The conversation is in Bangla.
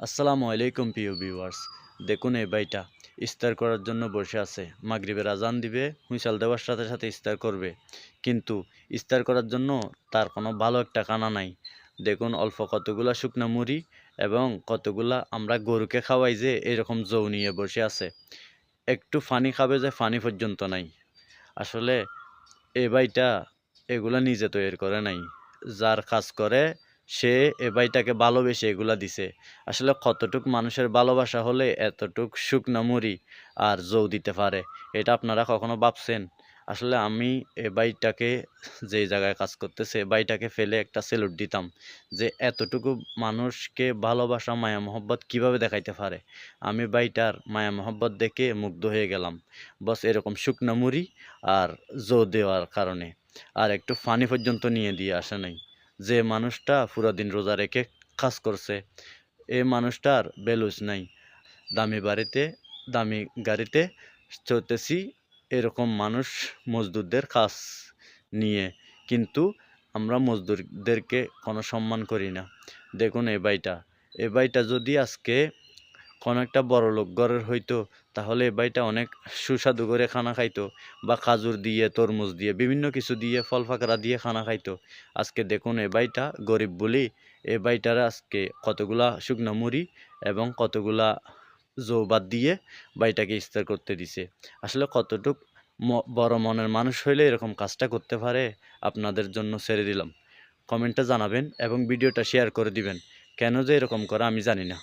আসসালামু আলাইকুম প্রিয় ভিউয়ার্স। দেখুন এই ভাইটা ইফতার করার জন্য বসে আছে। মাগরিবের আজান দিবে, হুইসেল দেওয়ার সাথে সাথে ইফতার করবে। কিন্তু ইফতার করার জন্য তার কোনো ভালো একটা খানা নাই। দেখুন অল্প কতগুলা শুকনা মুড়ি এবং কতগুলা আমরা গরুকে খাওয়াই যে এরকম জৌ নিয়ে বসে আছে। একটু পানি খাবে যে পানি পর্যন্ত নাই। আসলে এ ভাইটা এগুলা নিজে তৈরি করে নাই। যার কাজ করে সে এ ভাইটাকে ভালোবেসে এগুলা দিছে। আসলে কতটুক মানুষের ভালোবাসা হলে এতটুক শুকনা মুড়ি আর জৌ দিতে পারে, এটা আপনারা কখনো ভাবছেন? আসলে আমি এ ভাইটাকে, যে জায়গায় কাজ করতেছে এ ভাইটাকে ফেলে একটা সেলুট দিতাম যে এতটুকু মানুষকে ভালোবাসা মায়া মহব্বত কিভাবে দেখাইতে পারে। আমি ভাইটার মায়া মহব্বত দেখে মুগ্ধ হয়ে গেলাম। বস এরকম শুকনা মুড়ি আর জো দেওয়ার কারণে আর একটু ফানি পর্যন্ত নিয়ে দিয়ে আসে নাই। যে মানুষটা পুরা দিন রোজা রেখে কাজ করছে, এই মানুষটার বেলুস নাই। দামি বাড়িতে দামি গাড়িতে চলতেছি, এরকম মানুষ মজদুরদের কাজ নিয়ে, কিন্তু আমরা মজদুরদেরকে কোনো সম্মান করি না। দেখুন এ ভাইটা যদি আজকে কোনো একটা বড়লোক ঘরের হইতো, তাহলে এ ভাইটা অনেক সুস্বাদু করে খানা খাইতো, বা খাজুর দিয়ে, তরমুজ দিয়ে, বিভিন্ন কিছু দিয়ে, ফল ফাকড়া দিয়ে খানা খাইতো। আজকে দেখুন এ ভাইটা গরিব বলি এ ভাইটারে আজকে কতগুলা শুকনা মুড়ি এবং কতগুলা জৌবাদ দিয়ে ভাইটাকে ইফতার করতে দিছে। আসলে কতটুক বড় মনের মানুষ হইলে এরকম কাজটা করতে পারে, আপনাদের জন্য ছেড়ে দিলাম। কমেন্টে জানাবেন এবং ভিডিওটা শেয়ার করে দিবেন। কেন যে এরকম করে আমি জানি না।